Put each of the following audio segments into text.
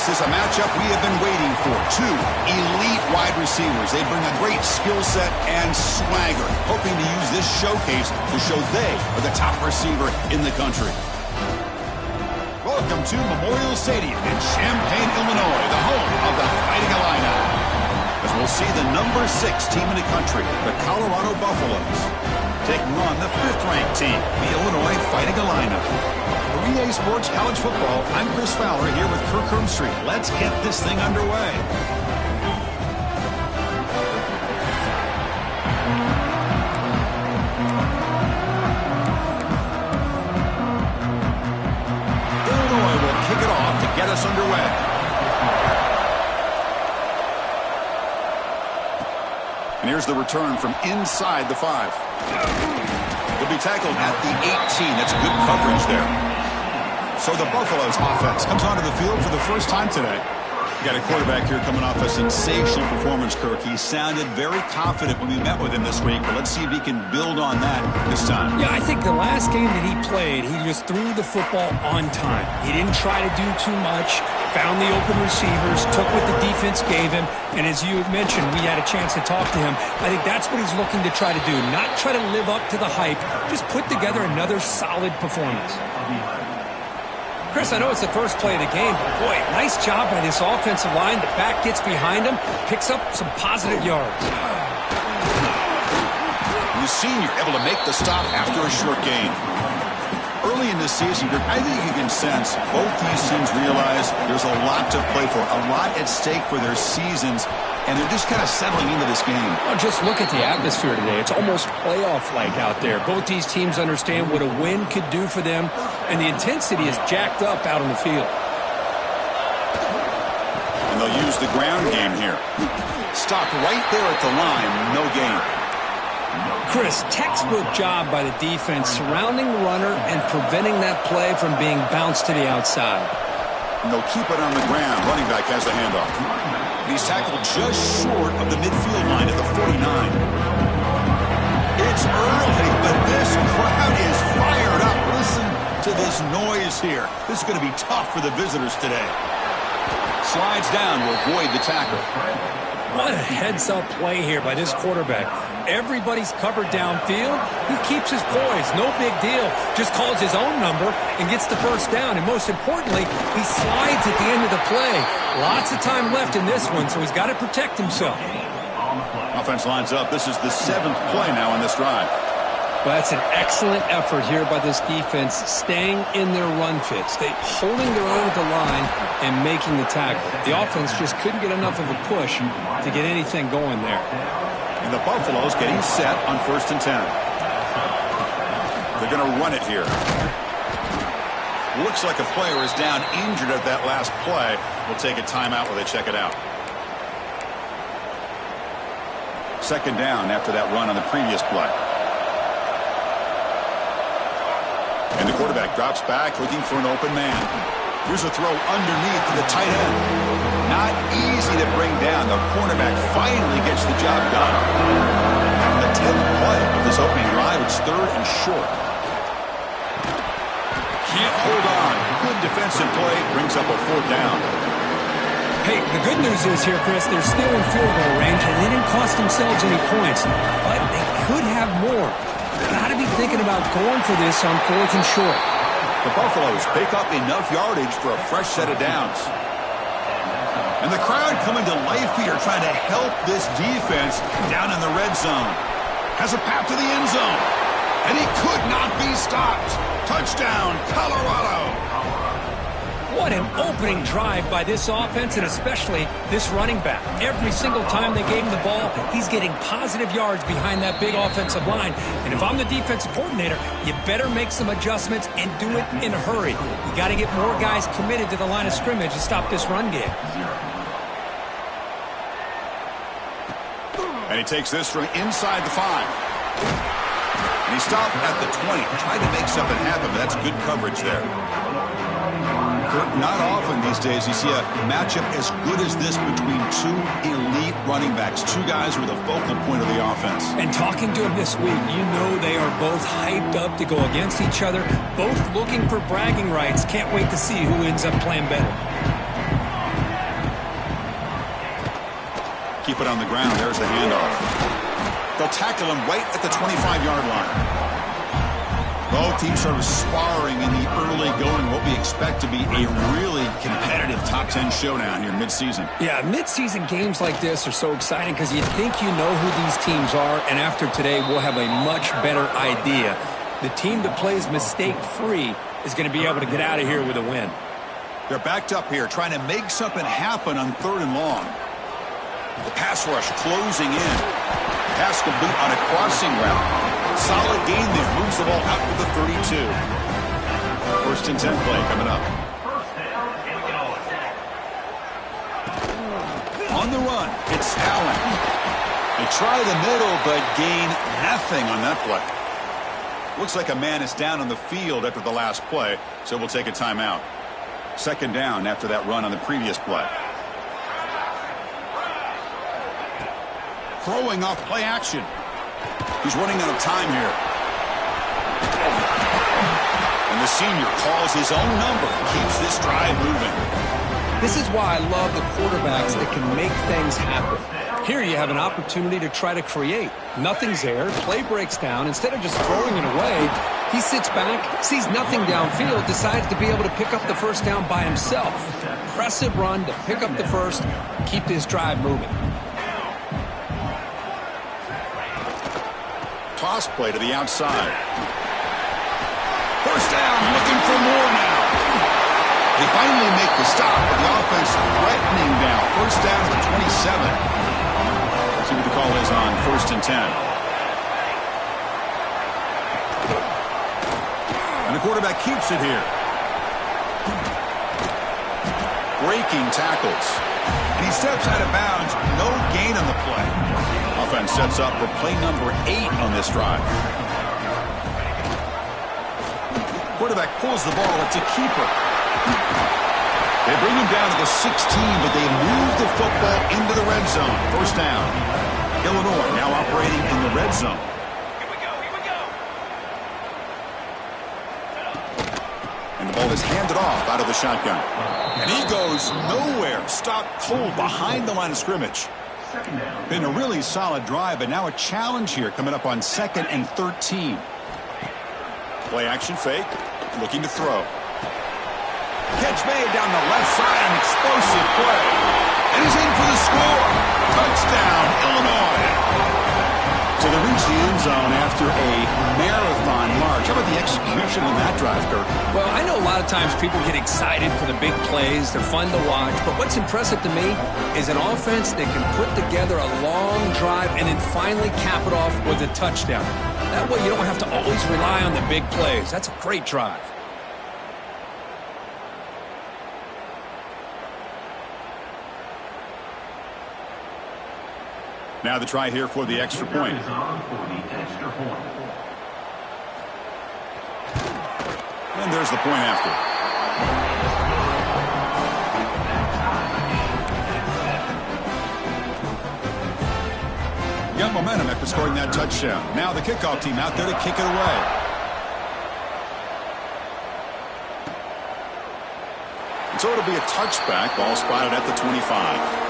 This is a matchup we have been waiting for. Two elite wide receivers. They bring a great skill set and swagger, hoping to use this showcase to show they are the top receiver in the country. Welcome to Memorial Stadium in Champaign, Illinois, the home of the Fighting Illini. As we'll see the number 6 team in the country, the Colorado Buffaloes, taking on the 5th-ranked team, the Illinois Fighting Illini. For EA Sports College Football, I'm Chris Fowler here with Kirk Hermstreet. Let's get this thing underway. Illinois will kick it off to get us underway. And here's the return from inside the 5. He'll be tackled at the 18. That's good coverage there. So the Buffaloes offense comes onto the field for the first time today. Got a quarterback here coming off a sensational performance, Kirk. He sounded very confident when we met with him this week, but let's see if he can build on that this time. Yeah, I think the last game that he played, he just threw the football on time. He didn't try to do too much, found the open receivers, took what the defense gave him, and as you mentioned, we had a chance to talk to him. I think that's what he's looking to try to do, not try to live up to the hype, just put together another solid performance. Chris, I know it's the first play of the game, but boy, nice job by this offensive line. The back gets behind him, picks up some positive yards. The senior able to make the stop after a short gain. Early in this season, I think you can sense both these teams realize there's a lot to play for, a lot at stake for their seasons, and they're just kind of settling into this game. Well, just look at the atmosphere today. It's almost playoff-like out there. Both these teams understand what a win could do for them, and the intensity is jacked up out on the field. And they'll use the ground game here. Stopped right there at the line, no gain. Chris, textbook job by the defense surrounding the runner and preventing that play from being bounced to the outside. And they'll keep it on the ground. Running back has the handoff. He's tackled just short of the midfield line at the 49. It's early, but this crowd is fired up. Listen to this noise here. This is going to be tough for the visitors today. Slides down to avoid the tackle. What a heads-up play here by this quarterback. Everybody's covered downfield. He keeps his poise. No big deal. Just calls his own number and gets the first down. And most importantly, he slides at the end of the play. Lots of time left in this one, so he's got to protect himself. Offense lines up. This is the 7th play now on this drive. Well, that's an excellent effort here by this defense, staying in their run fits. They holding their own at the line and making the tackle. The offense just couldn't get enough of a push to get anything going there. And the Buffaloes getting set on 1st and 10. They're going to run it here. Looks like a player is down injured at that last play. We'll take a timeout while they check it out. 2nd down after that run on the previous play. And the quarterback drops back looking for an open man. Here's a throw underneath to the tight end. Not easy to bring down. The cornerback finally gets the job done. The 10th play of this opening drive. It's 3rd and short. Can't hold on. Good defensive play. Brings up a 4th down. Hey, the good news is here, Chris, they're still in field goal range, and they didn't cost themselves any points. But they could have more. Got to be thinking about going for this on 4th and short. The Buffaloes pick up enough yardage for a fresh set of downs. And the crowd coming to life here trying to help this defense down in the red zone. Has a path to the end zone. And he could not be stopped. Touchdown, Colorado. What an opening drive by this offense, and especially this running back. Every single time they gave him the ball, he's getting positive yards behind that big offensive line. And if I'm the defensive coordinator, you better make some adjustments and do it in a hurry. You got to get more guys committed to the line of scrimmage to stop this run game. And he takes this from inside the 5. And he stopped at the 20. Tried to make something happen, but that's good coverage there. Not often these days you see a matchup as good as this between two elite running backs, two guys who are the focal point of the offense. And talking to them this week, you know they are both hyped up to go against each other, both looking for bragging rights. Can't wait to see who ends up playing better. Keep it on the ground. There's the handoff. They'll tackle him right at the 25-yard line. Both teams sort of sparring in the early going, what we expect to be a really competitive top 10 showdown here mid-season. Yeah, mid-season games like this are so exciting because you think you know who these teams are, and after today we'll have a much better idea. The team that plays mistake-free is going to be able to get out of here with a win. They're backed up here trying to make something happen on 3rd and long. The pass rush closing in. Pass complete on a crossing route. Solid gain there. Moves the ball out to the 32. 1st and 10 play coming up. On the run, it's Allen. They try the middle, but gain nothing on that play. Looks like a man is down on the field after the last play, so we'll take a timeout. 2nd down after that run on the previous play. Throwing off play action. He's running out of time here. And the senior calls his own number, keeps this drive moving. This is why I love the quarterbacks that can make things happen. Here you have an opportunity to try to create. Nothing's there. Play breaks down. Instead of just throwing it away, he sits back, sees nothing downfield, decides to be able to pick up the 1st down by himself. Impressive run to pick up the 1st, keep this drive moving. Toss play to the outside. 1st down, looking for more now. They finally make the stop, but the offense threatening now. 1st down to the 27. See what the call is on 1st and 10. And the quarterback keeps it here. Breaking tackles. And he steps out of bounds. No gain on the play. Offense sets up for play number 8 on this drive. Quarterback pulls the ball. It's a keeper. They bring him down to the 16, but they move the football into the red zone. 1st down. Illinois now operating in the red zone. Here we go. And the ball is handed off out of the shotgun. And he goes nowhere. Stopped cold behind the line of scrimmage. Been a really solid drive, but now a challenge here coming up on 2nd and 13. Play action fake. Looking to throw. Catch made down the left side. An explosive play. And he's in for the score. Touchdown, Illinois. So they reach the end zone after a marathon march. How about the execution on that drive, Kirk? Well, I know a lot of times people get excited for the big plays. They're fun to watch. But what's impressive to me is an offense that can put together a long drive and then finally cap it off with a touchdown. That way you don't have to always rely on the big plays. That's a great drive. Now the try here for the extra point. And there's the point after. Got momentum after scoring that touchdown. Now the kickoff team out there to kick it away. And so it'll be a touchback. Ball spotted at the 25.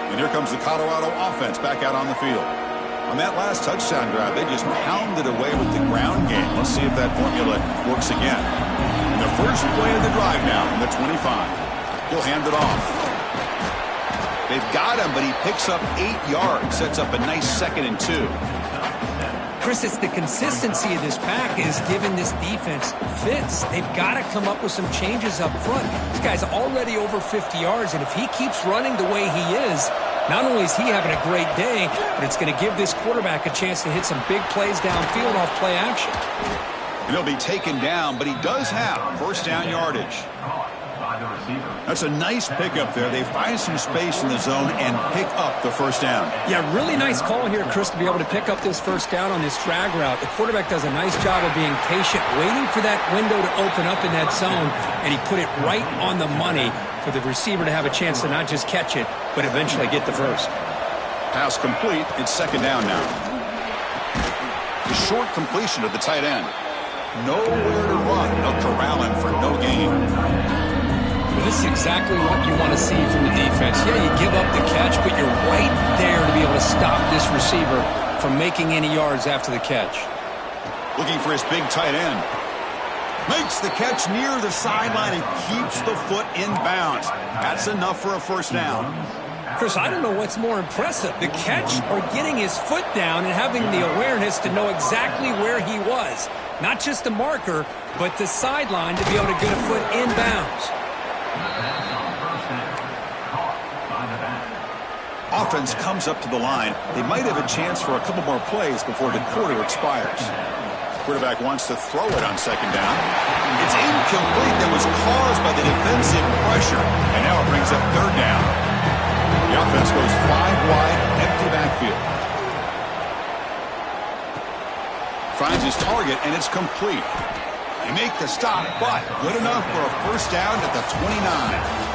And here comes the Colorado offense back out on the field. On that last touchdown drive, they just pounded away with the ground game. Let's see if that formula works again. And the first play of the drive now from the 25. He'll hand it off. They've got him, but he picks up 8 yards. Sets up a nice 2nd and 2. Chris, it's the consistency of this pack is giving this defense fits. They've got to come up with some changes up front. This guy's already over 50 yards, and if he keeps running the way he is, not only is he having a great day, but it's going to give this quarterback a chance to hit some big plays downfield off play action. And he'll be taken down, but he does have 1st down yardage. That's a nice pickup there. They find some space in the zone and pick up the 1st down. Yeah, really nice call here, Chris, to be able to pick up this 1st down on this drag route. The quarterback does a nice job of being patient, waiting for that window to open up in that zone, and he put it right on the money for the receiver to have a chance to not just catch it, but eventually get the 1st. Pass complete. It's 2nd down now. The short completion to the tight end. Nowhere to run. They'll corral him for no gain. Well, this is exactly what you want to see from the defense. defense. Yeah, you give up the catch, but you're right there to be able to stop this receiver from making any yards after the catch. Looking for his big tight end. Makes the catch near the sideline and keeps the foot in bounds. That's enough for a first down. Chris, I don't know what's more impressive, the catch or getting his foot down and having the awareness to know exactly where he was. Not just the marker, but the sideline to be able to get a foot in bounds. Offense comes up to the line. They might have a chance for a couple more plays before the quarter expires. Quarterback wants to throw it on second down. It's incomplete. That was caused by the defensive pressure. And now it brings up third down. The offense goes 5 wide, empty backfield. Finds his target, and it's complete. They make the stop, but good enough for a first down at the 29.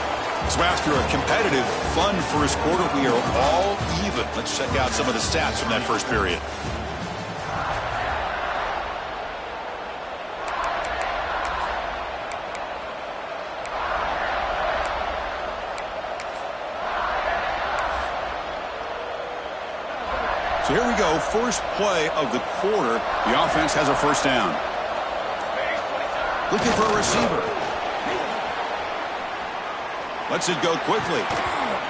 So after a competitive, fun first quarter, we are all even. Let's check out some of the stats from that first period. So here we go, first play of the quarter. The offense has a first down. Looking for a receiver. Lets it go quickly.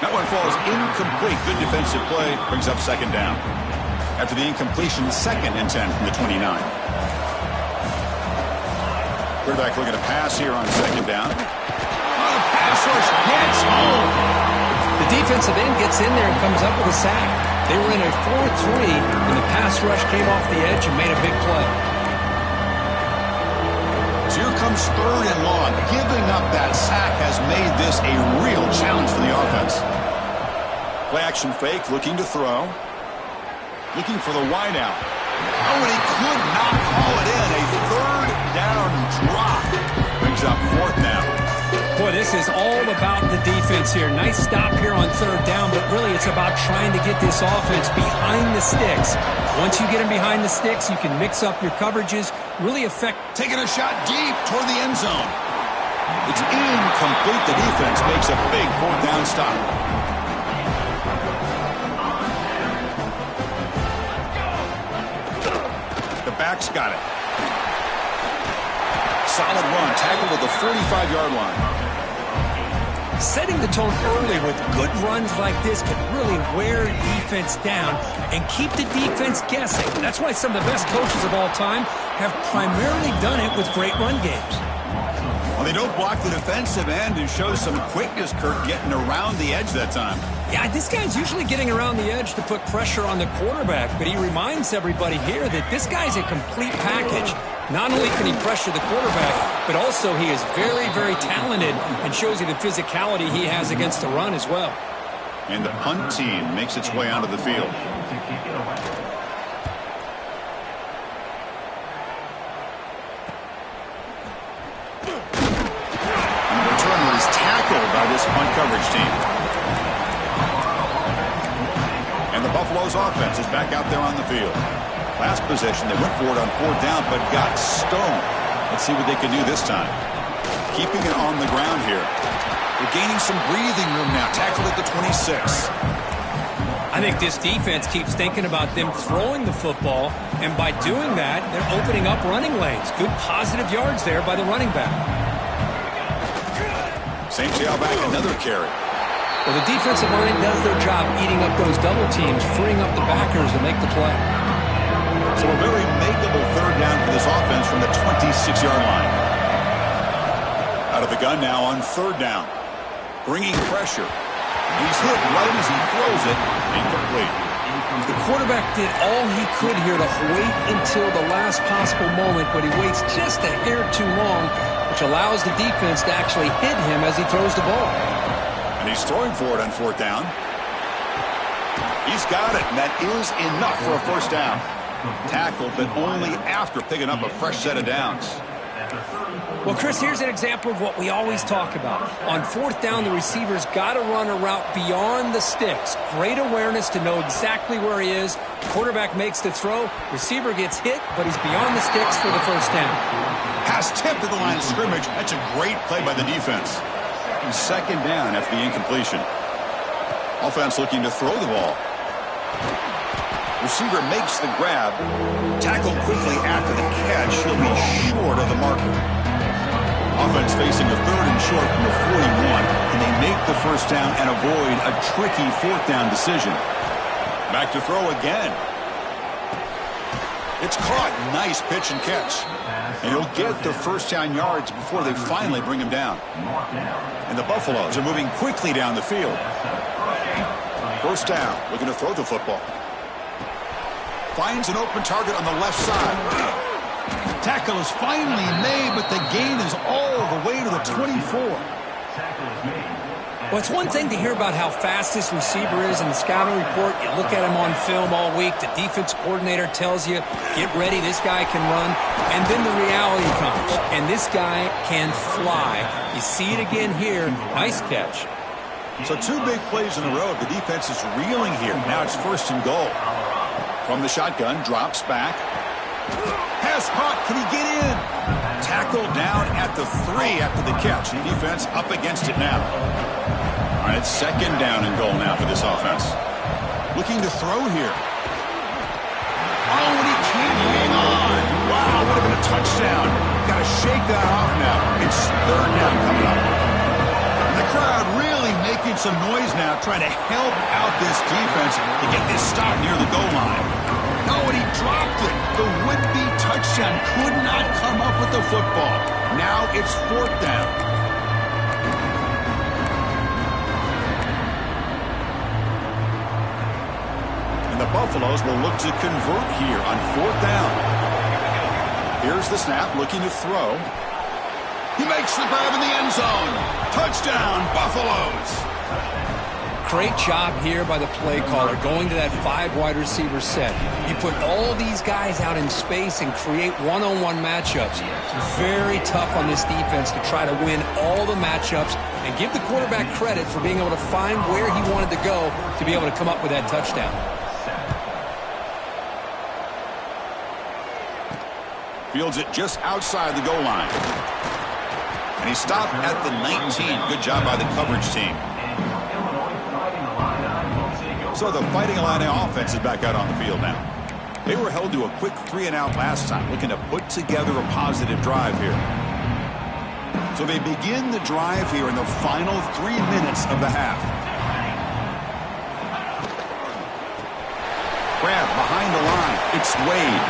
That one falls incomplete. Good defensive play. Brings up second down. After the incompletion, second and 10 from the 29. Quarterback looking to pass here on second down. Oh, the pass rush gets home. The defensive end gets in there and comes up with a sack. They were in a 4-3, and the pass rush came off the edge and made a big play. So here comes third and long. Giving up that sack has made this a real challenge for the offense. Play action fake, looking to throw. Looking for the wideout. Oh, and he could not call it in. A third down drop. Brings up fourth down. Boy, this is all about the defense here. Nice stop here on third down, but really it's about trying to get this offense behind the sticks. Once you get them behind the sticks, you can mix up your coverages, really affect. Taking a shot deep toward the end zone. It's incomplete. The defense makes a big fourth down stop. The back's got it. Solid run, tackled at the 45-yard line. Setting the tone early with good runs like this can really wear defense down and keep the defense guessing. That's why some of the best coaches of all time have primarily done it with great run games. Well, they don't block the defensive end and show some quickness, Kurt, getting around the edge that time. Yeah, this guy's usually getting around the edge to put pressure on the quarterback, but he reminds everybody here that this guy's a complete package. Not only can he pressure the quarterback, but also he is very, very talented and shows you the physicality he has against the run as well. And the punt team makes its way onto the field. And the returner is tackled by this punt coverage team. And the Buffalo's offense is back out there on the field. Last possession, they went for it on fourth down, but got stoned. Let's see what they can do this time. Keeping it on the ground here. They're gaining some breathing room now. Tackled at the 26. I think this defense keeps thinking about them throwing the football, and by doing that, they're opening up running lanes. Good positive yards there by the running back. St. J. back another carry. Well, the defensive line does their job eating up those double teams, freeing up the backers to make the play. So a very makeable third down for this offense from the 26-yard line. Out of the gun now on third down. Bringing pressure. He's hit right as he throws it. Incomplete. The quarterback did all he could here to wait until the last possible moment, but he waits just a hair too long, which allows the defense to actually hit him as he throws the ball. And he's throwing for it on fourth down. He's got it, and that is enough for a first down. Tackled, but only after picking up a fresh set of downs. Well, Chris, here's an example of what we always talk about. On fourth down, the receiver's got to run a route beyond the sticks. Great awareness to know exactly where he is. Quarterback makes the throw. Receiver gets hit, but he's beyond the sticks for the first down. Pass tipped to the line of scrimmage. That's a great play by the defense. Second down after the incompletion. Offense looking to throw the ball. Receiver makes the grab. Tackled quickly after the catch. He'll be short of the marker. Offense facing a 3rd and short from the 41. And they make the first down and avoid a tricky 4th down decision. Back to throw again. It's caught. Nice pitch and catch. And he'll get the first down yards before they finally bring him down. And the Buffaloes are moving quickly down the field. First down. Looking to throw the football. Finds an open target on the left side. Tackle is finally made, but the gain is all the way to the 24. Well, it's one thing to hear about how fast this receiver is in the scouting report. You look at him on film all week. The defense coordinator tells you, get ready, this guy can run. And then the reality comes, and this guy can fly. You see it again here. Nice catch. So 2 big plays in a row. The defense is reeling here. Now it's 1st and goal. From the shotgun, drops back. Pass caught. Can he get in? Tackled down at the 3 after the catch. The defense up against it now. All right, 2nd down and goal now for this offense. Looking to throw here. Oh, and he can't hang on. Wow, would have been a touchdown. Got to shake that off now. It's 3rd down coming up. And the crowd really making some noise now, trying to help out this defense to get this stop near the goal line. No, and he dropped it. The would-be touchdown could not come up with the football. Now it's 4th down. And the Buffaloes will look to convert here on 4th down. Here's the snap, looking to throw. He makes the grab in the end zone. Touchdown, Buffaloes. Great job here by the play caller, going to that 5 wide receiver set. You put all these guys out in space and create one-on-one matchups. It's very tough on this defense to try to win all the matchups and give the quarterback credit for being able to find where he wanted to go to be able to come up with that touchdown. Fields it just outside the goal line. And he stopped at the 19. Good job by the coverage team. So the Fighting Illini offense is back out on the field now. They were held to a quick 3-and-out last time, looking to put together a positive drive here. So they begin the drive here in the final 3 minutes of the half. Grab behind the line. It's Wade.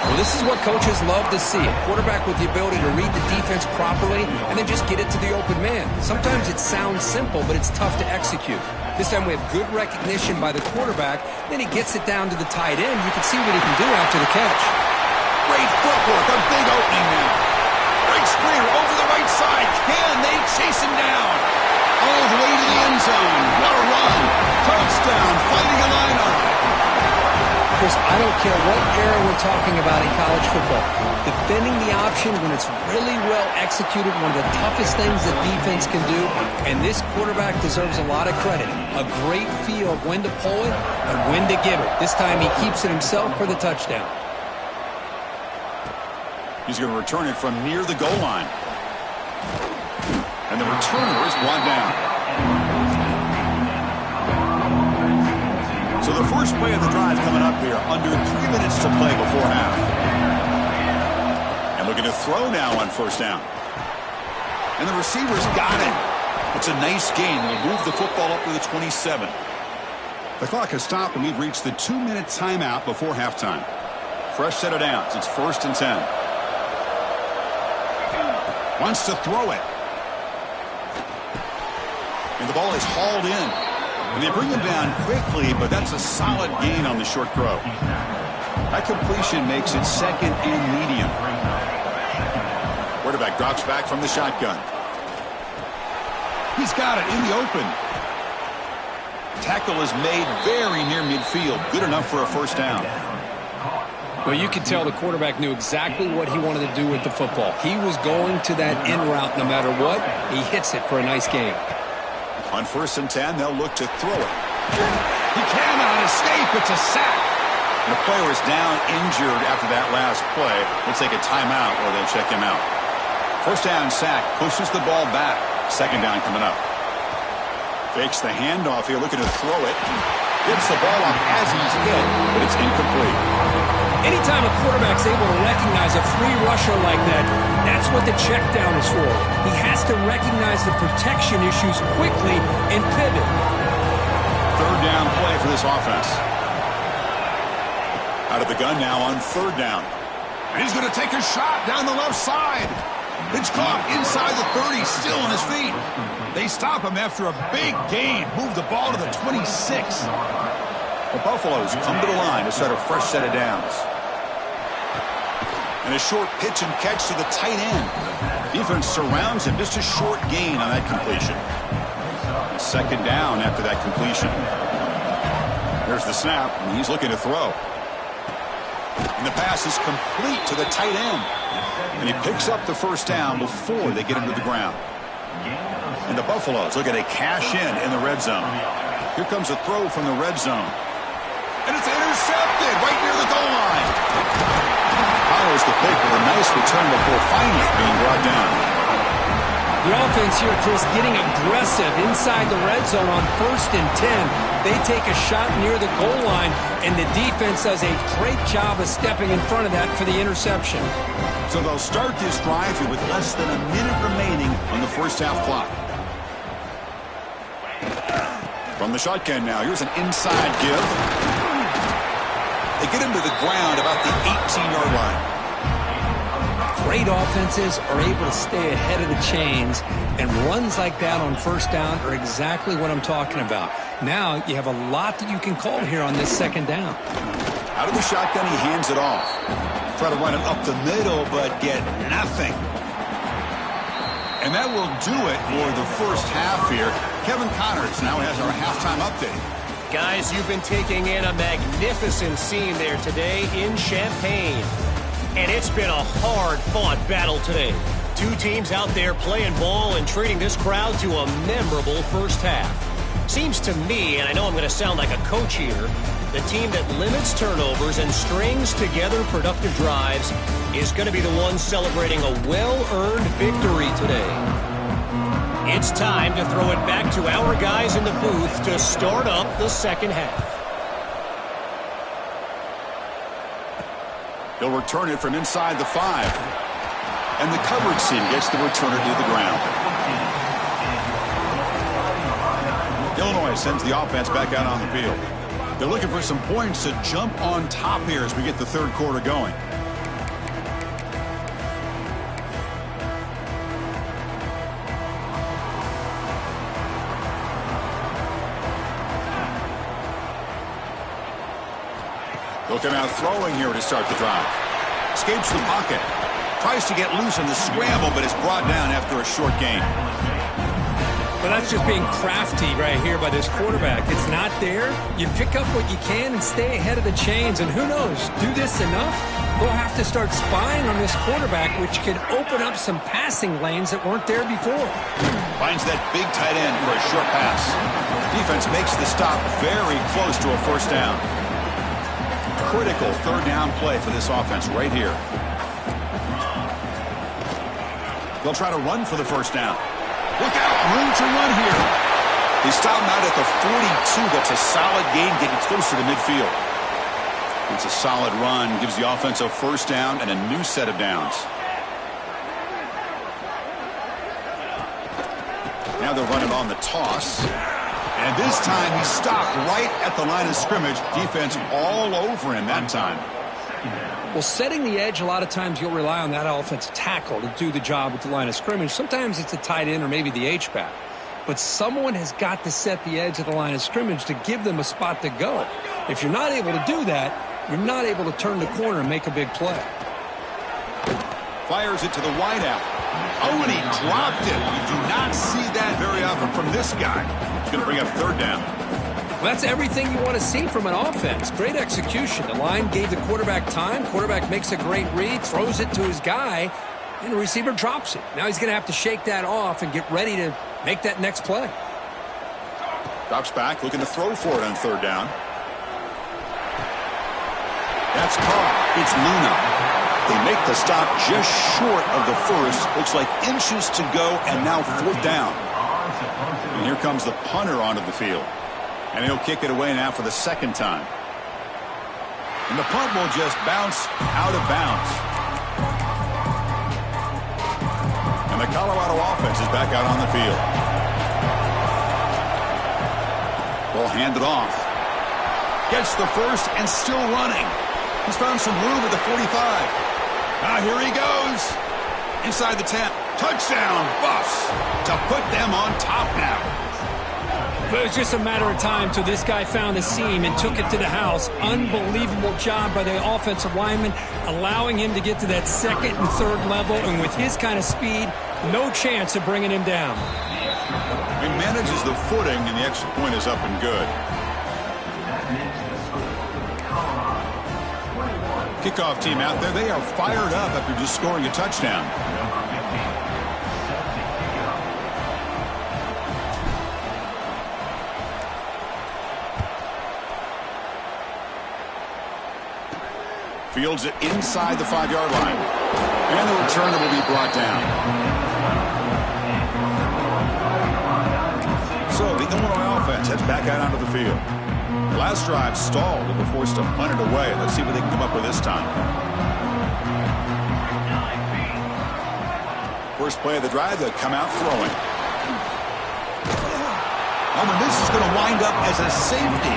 Well, this is what coaches love to see. A quarterback with the ability to read the defense properly and then just get it to the open man. Sometimes it sounds simple, but it's tough to execute. This time we have good recognition by the quarterback. Then he gets it down to the tight end. You can see what he can do after the catch. Great footwork. A big opening now. Great screen over the right side. Can they chase him down? All the way to the end zone. What a run. Touchdown. Fighting Illini. Chris, I don't care what era we're talking about in college football. Defending the option when it's really well executed, one of the toughest things that defense can do, and this quarterback deserves a lot of credit. A great feel of when to pull it and when to give it. This time he keeps it himself for the touchdown. He's going to return it from near the goal line. And the returner is brought down. So the first play of the drive coming up here, under 3 minutes to play before half. And looking to throw now on 1st down. And the receiver's got it. It's a nice gain. We'll move the football up to the 27. The clock has stopped, and we've reached the 2-minute timeout before halftime. Fresh set of downs. It's 1st and 10. Wants to throw it. And the ball is hauled in. And they bring him down quickly, but that's a solid gain on the short throw. That completion makes it 2nd and medium. Quarterback drops back from the shotgun. He's got it in the open. Tackle is made very near midfield. Good enough for a 1st down. Well, you could tell the quarterback knew exactly what he wanted to do with the football. He was going to that in route no matter what. He hits it for a nice gain. On 1st and 10, they'll look to throw it. He cannot escape. It's a sack. The player is down injured after that last play. We'll take a timeout or they'll check him out. 1st down sack pushes the ball back. 2nd down coming up. Fakes the handoff here, looking to throw it. Gets the ball off as he's hit, but it's incomplete. Anytime a quarterback's able to recognize a free rusher like that, that's what the check down is for. He has to recognize the protection issues quickly and pivot. Third down play for this offense. Out of the gun now on third down. And he's going to take a shot down the left side. It's caught inside the 30, still on his feet. They stop him after a big gain. Move the ball to the 26. The Buffaloes come to the line to start a fresh set of downs. And a short pitch and catch to the tight end. Defense surrounds him. Just a short gain on that completion. Second down after that completion. There's the snap, and he's looking to throw. And the pass is complete to the tight end. And he picks up the first down before they get him to the ground. And the Buffaloes look at a cash in the red zone. Here comes a throw from the red zone. And it's intercepted right near the goal line. Follows the pick with a nice return before finally being brought down. The offense here, Chris, getting aggressive inside the red zone on 1st and 10. They take a shot near the goal line, and the defense does a great job of stepping in front of that for the interception. So they'll start this drive here with less than a minute remaining on the first half clock. From the shotgun now, here's an inside give. They get him to the ground about the 18-yard line. Great offenses are able to stay ahead of the chains, and runs like that on first down are exactly what I'm talking about. Now you have a lot that you can call here on this second down. Out of the shotgun, he hands it off. Try to run it up the middle, but get nothing. And that will do it for the first half here. Kevin Connors now has our halftime update. Guys, you've been taking in a magnificent scene there today in Champaign. And it's been a hard-fought battle today. Two teams out there playing ball and treating this crowd to a memorable first half. Seems to me, and I know I'm going to sound like a coach here, the team that limits turnovers and strings together productive drives is going to be the one celebrating a well-earned victory today. It's time to throw it back to our guys in the booth to start up the second half. He'll return it from inside the 5. And the coverage team gets the returner to the ground. Illinois sends the offense back out on the field. They're looking for some points to jump on top here as we get the third quarter going. Looking out throwing here to start the drive. Escapes the pocket. Tries to get loose in the scramble, but is brought down after a short gain. But that's just being crafty right here by this quarterback. It's not there. You pick up what you can and stay ahead of the chains. And who knows, do this enough, they'll have to start spying on this quarterback, which could open up some passing lanes that weren't there before. Finds that big tight end for a short pass. Defense makes the stop very close to a first down. Critical third down play for this offense right here. They'll try to run for the first down. Look out, room to run here. They stop him out at the 42. That's a solid gain, getting closer to midfield. It's a solid run, gives the offense a first down and a new set of downs. Now they're running on the toss. And this time he stopped right at the line of scrimmage. Defense all over him that time. Well, setting the edge, a lot of times you'll rely on that offensive tackle to do the job at the line of scrimmage. Sometimes it's a tight end or maybe the H-back. But someone has got to set the edge of the line of scrimmage to give them a spot to go. If you're not able to do that, you're not able to turn the corner and make a big play. Fires it to the wideout. Oh, and he dropped it. You do not see that very often from this guy. He's going to bring up third down. Well, that's everything you want to see from an offense. Great execution. The line gave the quarterback time. Quarterback makes a great read, throws it to his guy, and the receiver drops it. Now he's going to have to shake that off and get ready to make that next play. Drops back, looking to throw for it on third down. That's caught. It's Luna. They make the stop just short of the first. Looks like inches to go, and now fourth down. And here comes the punter onto the field. And he'll kick it away now for the second time. And the punt will just bounce out of bounds. And the Colorado offense is back out on the field. Ball handed off. Gets the first and still running. He's found some room at the 45. Now here he goes. Inside the 10. Touchdown, Buffs, to put them on top now. But it was just a matter of time till this guy found a seam and took it to the house. Unbelievable job by the offensive lineman, allowing him to get to that second and third level. And with his kind of speed, no chance of bringing him down. He manages the footing, and the extra point is up and good. Kickoff team out there, they are fired up after just scoring a touchdown. Fields it inside the 5-yard line. And the returner will be brought down. So the Illinois offense heads back out onto the field. The last drive stalled and were forced to punt it away. Let's see what they can come up with this time. First play of the drive, they'll come out throwing. Oh, and this is going to wind up as a safety.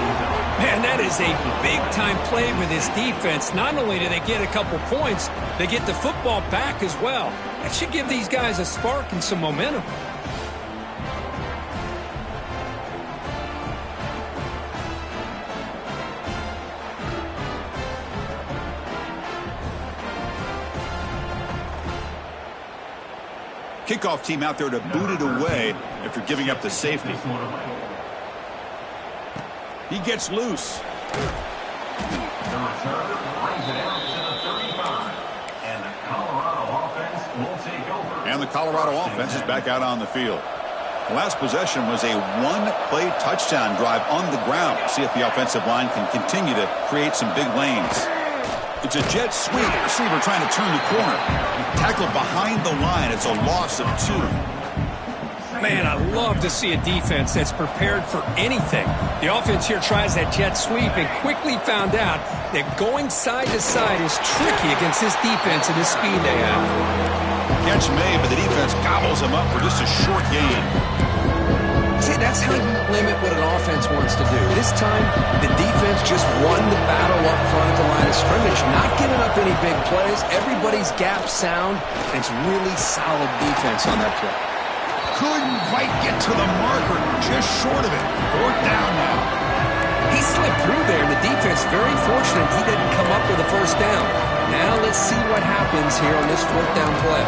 Man, that is a big-time play with this defense. Not only do they get a couple points, they get the football back as well. That should give these guys a spark and some momentum. Kickoff team out there to boot it away after giving up the safety. He gets loose. The return brings it out to the 35. And the Colorado offense will take over. And the Colorado offense is back out on the field. The last possession was a one-play touchdown drive on the ground. See if the offensive line can continue to create some big lanes. It's a jet sweep. Receiver trying to turn the corner. Tackled behind the line. It's a loss of 2. Man, I love to see a defense that's prepared for anything. The offense here tries that jet sweep and quickly found out that going side to side is tricky against this defense and the speed they have. Catch made, but the defense gobbles him up for just a short gain. See, that's how you limit what an offense wants to do. This time, the defense just won the battle up front at the line of scrimmage, not giving up any big plays. Everybody's gap sound, and it's really solid defense on that play. Couldn't quite get to the marker, just short of it. 4th down now. He slipped through there, and the defense very fortunate he didn't come up with a first down. Now let's see what happens here on this 4th down play.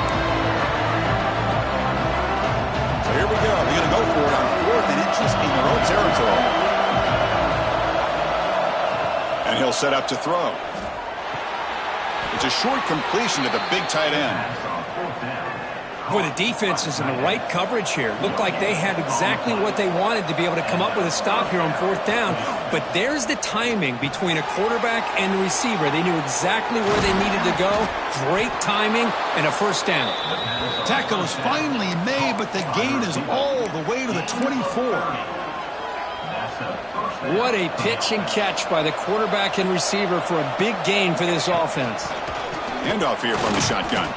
So here we go. They're going to go for it on 4th and inches in their own territory. And he'll set up to throw. It's a short completion to the big tight end. Boy, the defense is in the right coverage here. Looked like they had exactly what they wanted to be able to come up with a stop here on 4th down. But there's the timing between a quarterback and the receiver. They knew exactly where they needed to go. Great timing and a first down. Tackle is finally made, but the gain is all the way to the 24. What a pitch and catch by the quarterback and receiver for a big gain for this offense. Handoff here from the shotgun.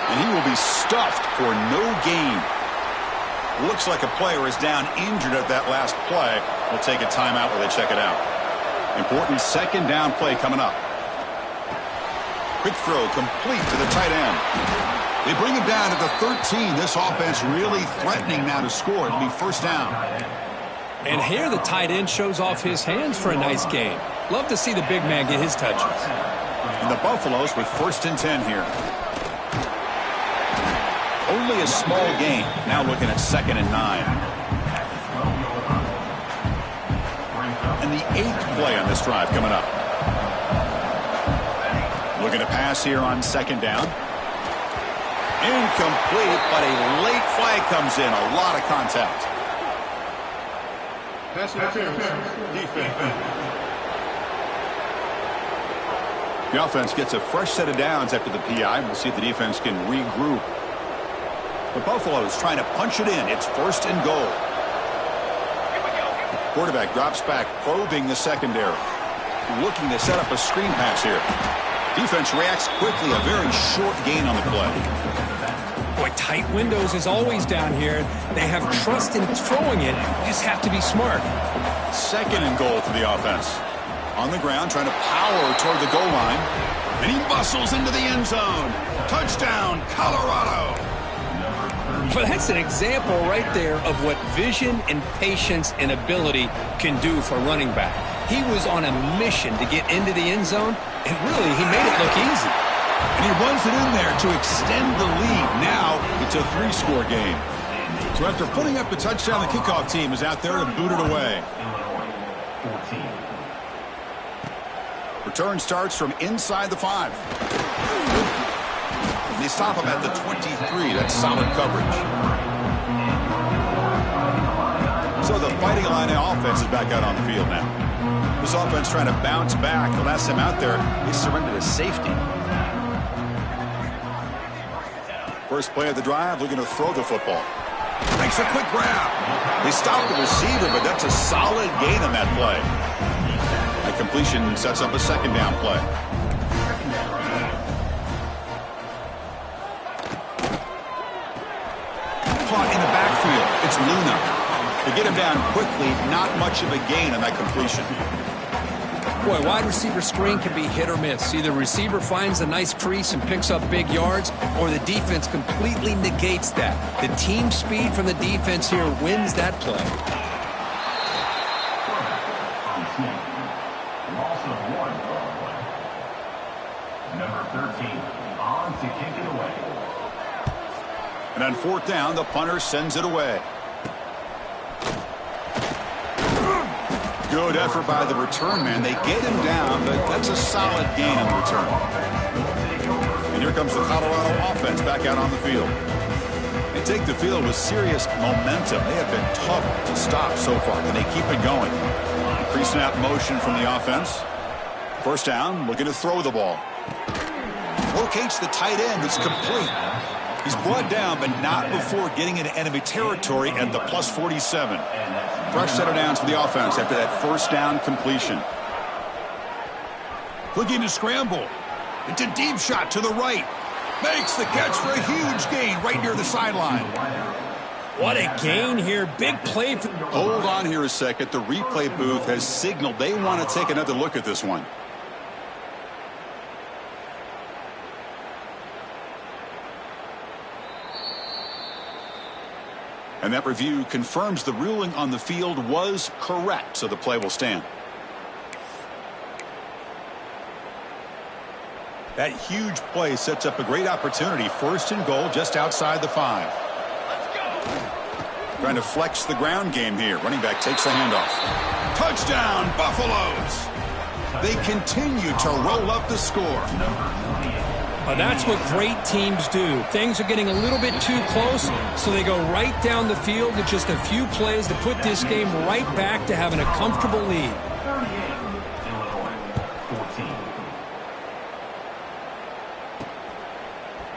And he will be stuffed for no gain. Looks like a player is down injured at that last play. We'll take a timeout while they check it out. Important 2nd down play coming up. Quick throw complete to the tight end. They bring him down to the 13. This offense really threatening now to score. It'll be 1st down. And here the tight end shows off his hands for a nice gain. Love to see the big man get his touches. And the Buffaloes with 1st and 10 here. Only a small gain. Now looking at 2nd and 9. And the 8th play on this drive coming up. Looking to pass here on 2nd down. Incomplete, but a late flag comes in. A lot of contact. Pass interference. Defense. The offense gets a fresh set of downs after the PI. We'll see if the defense can regroup. The Buffaloes trying to punch it in. It's 1st and goal. Quarterback drops back, probing the secondary. Looking to set up a screen pass here. Defense reacts quickly. A very short gain on the play. Boy, tight windows is always down here. They have trust in throwing it. You just have to be smart. 2nd and goal for the offense. On the ground, trying to power toward the goal line. And he bustles into the end zone. Touchdown, Colorado. Well, that's an example right there of what vision and patience and ability can do for a running back. He was on a mission to get into the end zone, and really, he made it look easy. And he runs it in there to extend the lead. Now it's a 3-score game. So after putting up the touchdown, the kickoff team is out there to boot it away. Return starts from inside the 5. And they stop him at the 23. That's solid coverage. So the Fighting Illini offense is back out on the field now. This offense trying to bounce back. The last time out there, they surrendered a safety. First play of the drive, looking to throw the football. Makes a quick grab. They stopped the receiver, but that's a solid gain on that play. That completion sets up a 2nd down play. Caught in the backfield. It's Luna. They get him down quickly. Not much of a gain on that completion. Boy, wide receiver screen can be hit or miss. Either receiver finds a nice crease and picks up big yards, or the defense completely negates that. The team speed from the defense here wins that play. Number 13 on to kick it away. And on 4th down, the punter sends it away. Good effort by the return man. They get him down, but that's a solid gain on the return. And here comes the Colorado offense back out on the field. They take the field with serious momentum. They have been tough to stop so far, and they keep it going. Pre-snap motion from the offense. 1st down, looking to throw the ball. Locates the tight end. It's complete. He's brought down, but not before getting into enemy territory at the plus 47. Fresh set of downs for the offense after that 1st down completion. Looking to scramble. It's a deep shot to the right. Makes the catch for a huge gain right near the sideline. What a gain here. Big play. Hold on here a second. The replay booth has signaled they want to take another look at this one. And that review confirms the ruling on the field was correct, so the play will stand. That huge play sets up a great opportunity. 1st and goal just outside the 5. Trying to flex the ground game here. Running back takes the handoff. Touchdown, Buffaloes! They continue to roll up the score. That's what great teams do. Things are getting a little bit too close, so they go right down the field with just a few plays to put this game right back to having a comfortable lead.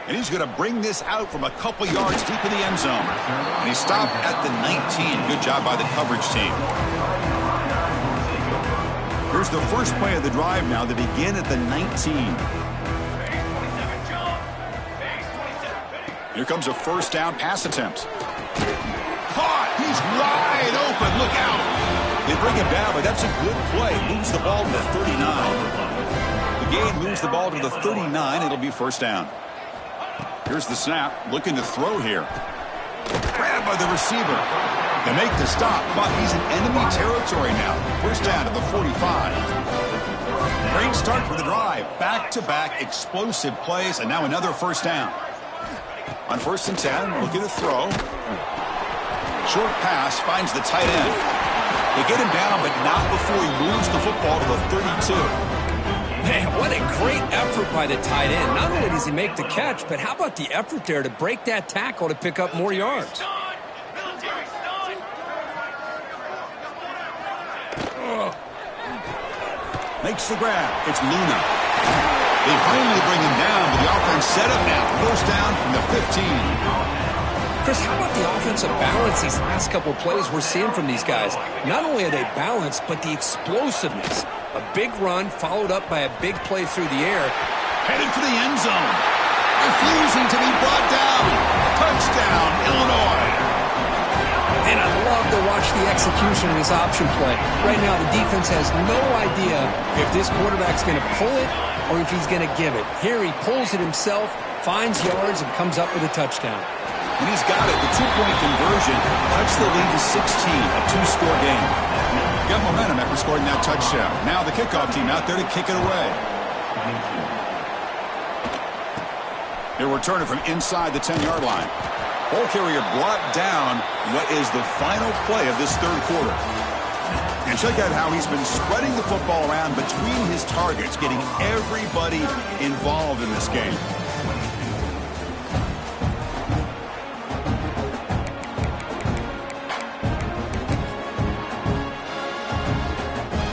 And he's going to bring this out from a couple yards deep in the end zone. And he stopped at the 19. Good job by the coverage team. Here's the first play of the drive now. They begin at the 19. Here comes a 1st down pass attempt. Caught! He's wide open. Look out! They bring him down, but that's a good play. Moves the ball to the 39. The game moves the ball to the 39. It'll be 1st down. Here's the snap. Looking to throw here. Grabbed by the receiver. They make the stop, but he's in enemy territory now. 1st down to the 45. Great start for the drive. Back-to-back explosive plays, and now another 1st down. On 1st and 10, looking to throw. Short pass finds the tight end. They get him down, but not before he moves the football to the 32. Man, what a great effort by the tight end. Not only does he make the catch, but how about the effort there to break that tackle to pick up more yards? Makes the grab. It's Luna. They finally bring him down, but the offense set up now. 1st down from the 15. Chris, how about the offensive balance these last couple of plays we're seeing from these guys? Not only are they balanced, but the explosiveness. A big run followed up by a big play through the air. Headed for the end zone. Refusing to be brought down. Touchdown, Illinois. And I love to watch the execution of this option play. Right now, the defense has no idea if this quarterback's going to pull it or if he's going to give it. Here he pulls it himself, finds yards, and comes up with a touchdown. And he's got it. The two-point conversion cuts the lead to 16, a two-score game. Got momentum after scoring that touchdown. Now the kickoff team out there to kick it away. He'll return it from inside the 10-yard line. Ball carrier brought down what is the final play of this third quarter. And check out how he's been spreading the football around between his targets, getting everybody involved in this game.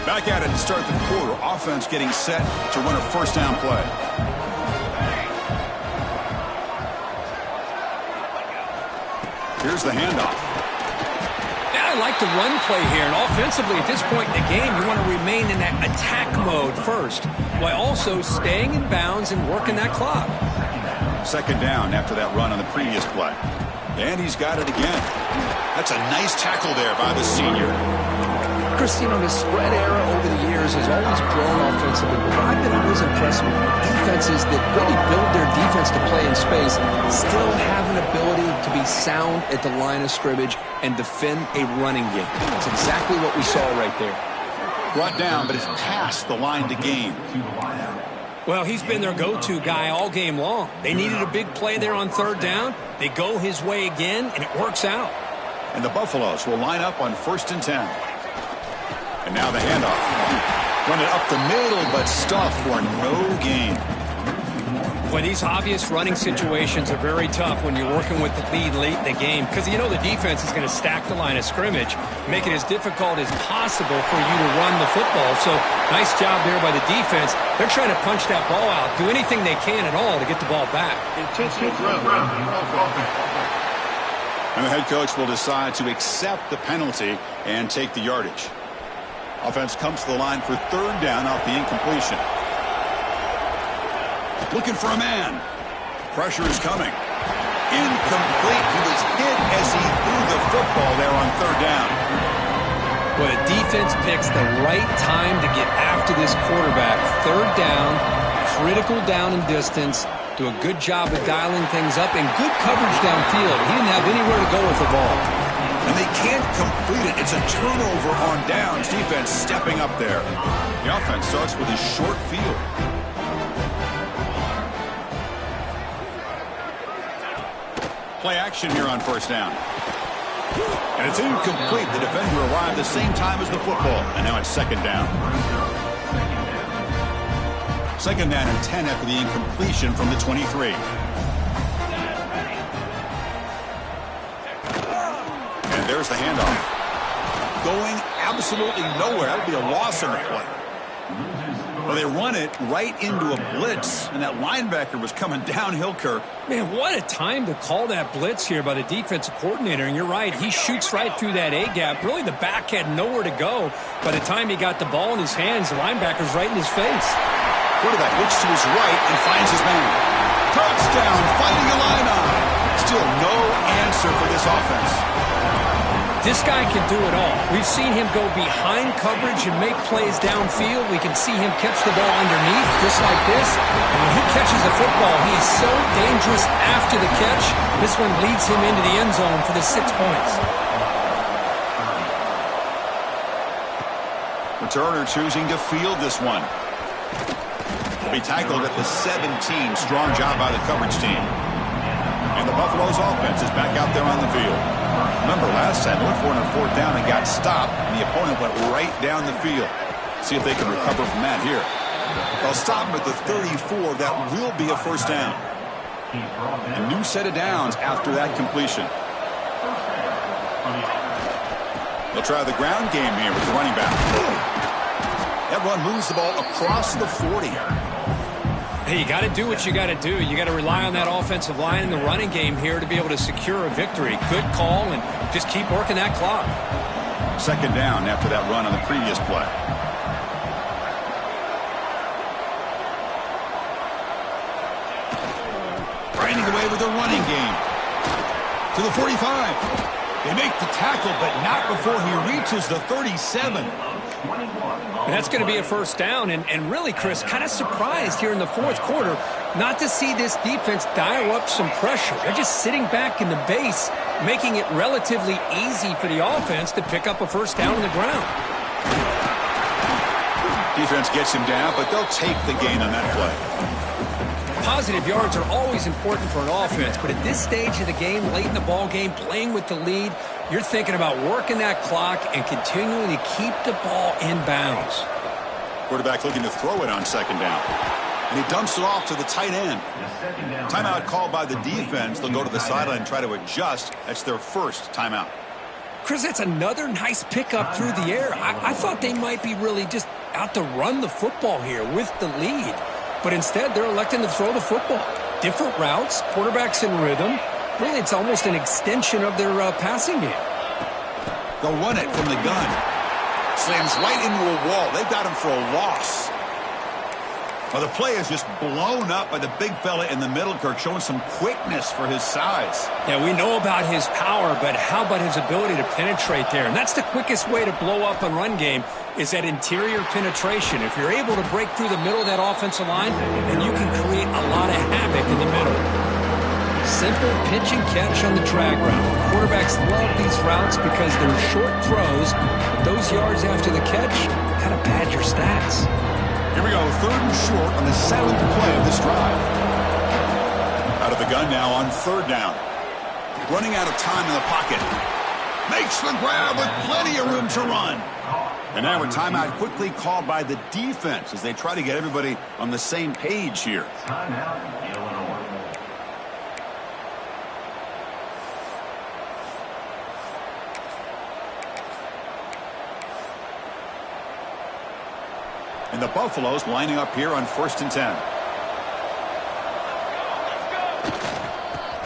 Back at it to start the quarter. Offense getting set to run a first down play. Here's the handoff. Yeah, I like the run play here. And offensively, at this point in the game, you want to remain in that attack mode first, while also staying in bounds and working that clock. Second down after that run on the previous play. And he's got it again. That's a nice tackle there by the senior. Chris, you know, the spread era over the years has always grown offensively, but what I've been always impressed with defenses that really build their defense to play in space still have an ability to be sound at the line of scrimmage and defend a running game. That's exactly what we saw right there. Brought down, but it's past the line to gain. Well, he's been their go-to guy all game long. They needed a big play there on third down. They go his way again, and it works out. And the Buffaloes will line up on 1st and 10. And now the handoff. Run it up the middle, but stuffed for no gain. Well, these obvious running situations are very tough when you're working with the lead late in the game because you know the defense is going to stack the line of scrimmage, make it as difficult as possible for you to run the football. So nice job there by the defense. They're trying to punch that ball out, do anything they can at all to get the ball back. And the head coach will decide to accept the penalty and take the yardage. Offense comes to the line for third down off the incompletion. Looking for a man. Pressure is coming. Incomplete. He was hit as he threw the football there on third down. Well, the defense picks the right time to get after this quarterback. Third down, critical down and distance. Do a good job of dialing things up and good coverage downfield. He didn't have anywhere to go with the ball. And they can't complete it. It's a turnover on downs. Defense stepping up there. The offense starts with a short field. Play action here on first down. And it's incomplete. The defender arrived the same time as the football. And now it's second down. Second down and 10 after the incompletion from the 23. And there's the handoff. Going absolutely nowhere. That would be a loss on the play. Well, they run it right into a blitz, and that linebacker was coming downhill, Kirk. Man, what a time to call that blitz here by the defensive coordinator. And you're right, he shoots right through that A-gap. Really, the back had nowhere to go. By the time he got the ball in his hands, the linebacker's right in his face. Quarterback looks to his right and finds his man. Touchdown, fighting Illini. Still no answer for this offense. This guy can do it all. We've seen him go behind coverage and make plays downfield. We can see him catch the ball underneath, just like this. And when he catches the football, he is so dangerous after the catch. This one leads him into the end zone for the 6 points. Returner choosing to field this one. Will be tackled at the 17. Strong job by the coverage team. And the Buffaloes offense is back out there on the field. Remember, last time they went for it on fourth down and got stopped, and the opponent went right down the field. See if they can recover from that here. They'll stop him at the 34. That will be a first down. A new set of downs after that completion. They'll try the ground game here with the running back. That run moves the ball across the 40. Hey, you got to do what you got to do. You got to rely on that offensive line in the running game here to be able to secure a victory. Good call, and just keep working that clock. Second down after that run on the previous play. Grinding away with the running game. To the 45. They make the tackle, but not before he reaches the 37. And that's going to be a first down. And really, Chris, kind of surprised here in the fourth quarter not to see this defense dial up some pressure. They're just sitting back in the base, making it relatively easy for the offense to pick up a first down on the ground. Defense gets him down, but they'll take the gain on that play. Positive yards are always important for an offense, but at this stage of the game, late in the ball game, playing with the lead, you're thinking about working that clock and continuing to keep the ball in bounds. Quarterback looking to throw it on second down. And he dumps it off to the tight end. Timeout called by the defense. They'll go to the sideline and try to adjust. That's their first timeout. Chris, that's another nice pickup through the air. I thought they might be really just out to run the football here with the lead. But instead, they're electing to throw the football. Different routes, quarterbacks in rhythm. Really, it's almost an extension of their passing game. They'll run it from the gun. Slams right into a wall. They've got him for a loss. Well, the play is just blown up by the big fella in the middle, Kirk, showing some quickness for his size. Yeah, we know about his power, but how about his ability to penetrate there? And that's the quickest way to blow up a run game is that interior penetration. If you're able to break through the middle of that offensive line, then you can create a lot of havoc in the middle. Simple pitch and catch on the drag route. Quarterbacks love these routes because they're short throws. But those yards after the catch kind of pad your stats. Here we go, third and short on the 7th play of this drive. Out of the gun now on third down. Running out of time in the pocket. Makes the grab with plenty of room to run. And now a timeout quickly called by the defense as they try to get everybody on the same page here. Timeout, Illinois. And the Buffaloes lining up here on 1st and 10.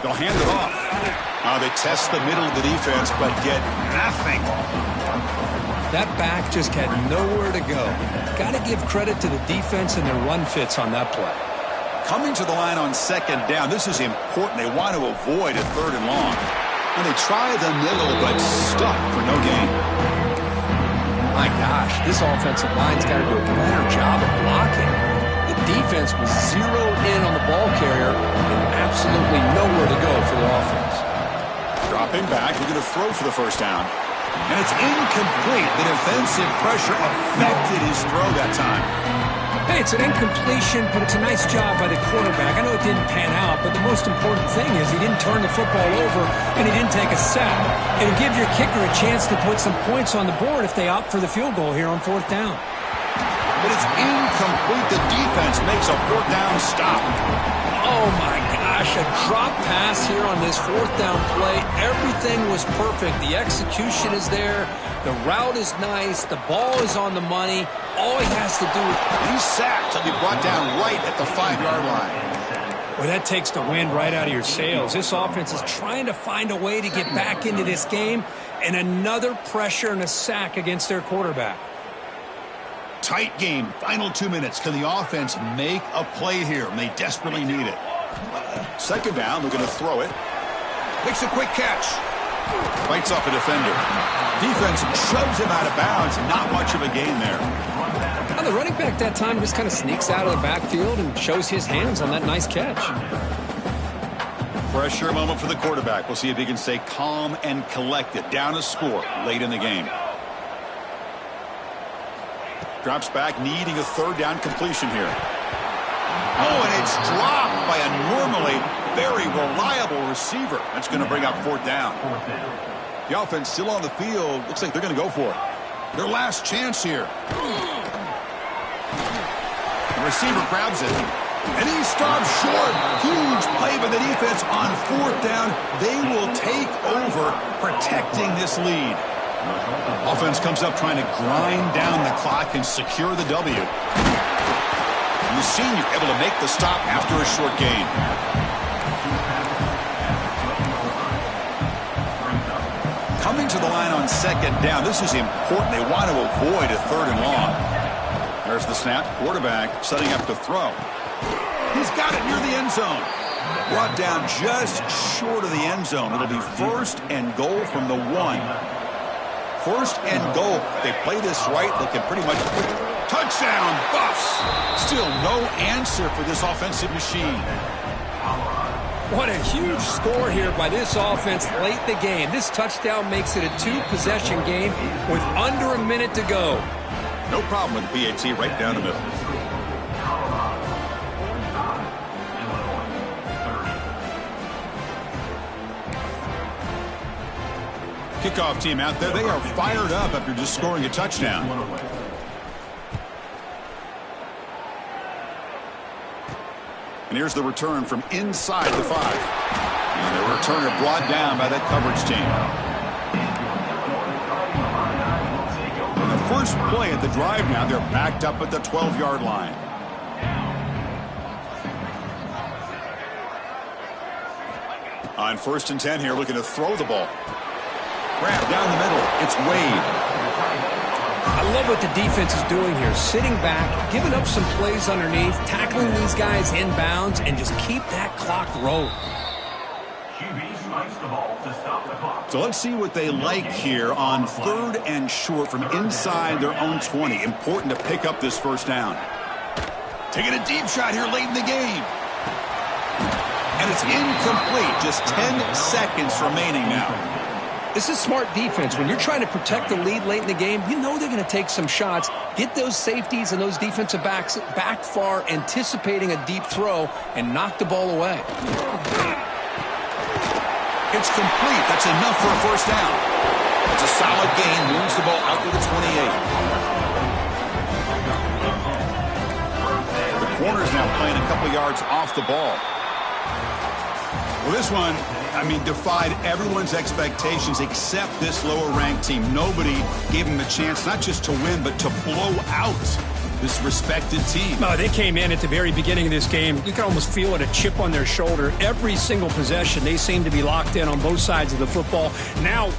They'll hand it off. Now they test the middle of the defense, but get nothing. That back just had nowhere to go. Got to give credit to the defense and their run fits on that play. Coming to the line on second down, this is important. They want to avoid a third and long. And they try the middle, but stuck for no gain. My gosh, this offensive line's got to do a better job of blocking. The defense was zeroed in on the ball carrier and absolutely nowhere to go for the offense. Dropping back, we're going to throw for the first down. And it's incomplete. The defensive pressure affected his throw that time. Hey, it's an incompletion, but it's a nice job by the quarterback. I know it didn't pan out, but the most important thing is he didn't turn the football over and he didn't take a sack. It'll give your kicker a chance to put some points on the board if they opt for the field goal here on fourth down. But it's incomplete. The defense makes a fourth down stop. Oh, my gosh, a drop pass here on this fourth down play. Everything was perfect. The execution is there. The route is nice. The ball is on the money. All he has to do is... He's sacked. He'll be brought down right at the 5-yard line. Well, that takes the wind right out of your sails. This offense is trying to find a way to get back into this game, and another pressure and a sack against their quarterback. Tight game. Final 2 minutes. Can the offense make a play here? And they desperately need it. Second down. They're going to throw it. Makes a quick catch. Bites off a defender. Defense shoves him out of bounds. Not much of a gain there. Well, the running back that time just kind of sneaks out of the backfield and shows his hands on that nice catch. Pressure moment for the quarterback. We'll see if he can stay calm and collected. Down a score late in the game. Drops back, needing a third down completion here. Oh, and it's dropped by a normally very reliable receiver. That's going to bring up fourth down. The offense still on the field. Looks like they're going to go for it. Their last chance here. The receiver grabs it. And he stops short. Huge play by the defense on fourth down. They will take over, protecting this lead. Offense comes up trying to grind down the clock and secure the W. And the senior able to make the stop after a short gain. Coming to the line on second down. This is important. They want to avoid a third and long. There's the snap. Quarterback setting up to throw. He's got it near the end zone. Brought down just short of the end zone. It'll be first and goal from the 1. First and goal. They play this right. Looking pretty much touchdown Buffs. Still no answer for this offensive machine. What a huge score here by this offense late in the game. This touchdown makes it a 2-possession game with under a minute to go. No problem with the PAT right down the middle. Kickoff team out there. They are fired up after just scoring a touchdown. And here's the return from inside the 5. And the returner brought down by that coverage team. On the first play at the drive now, they're backed up at the 12-yard line. On 1st and 10 here, looking to throw the ball. Grab down the middle. It's Wade. I love what the defense is doing here. Sitting back, giving up some plays underneath, tackling these guys inbounds, and just keep that clock rolling. QB spikes the ball to stop the clock. So let's see what they like here on 3rd and short from inside their own 20. Important to pick up this first down. Taking a deep shot here late in the game. And it's incomplete. Just 10 seconds remaining now. This is smart defense. When you're trying to protect the lead late in the game, you know they're going to take some shots, get those safeties and those defensive backs back far, anticipating a deep throw, and knock the ball away. It's complete. That's enough for a first down. It's a solid gain. Moves the ball out to the 28. The corner's now playing a couple yards off the ball. Well, this one, I mean, defied everyone's expectations except this lower-ranked team. Nobody gave them a chance not just to win, but to blow out this respected team. No, they came in at the very beginning of this game. You can almost feel it, a chip on their shoulder. Every single possession, they seem to be locked in on both sides of the football. Now,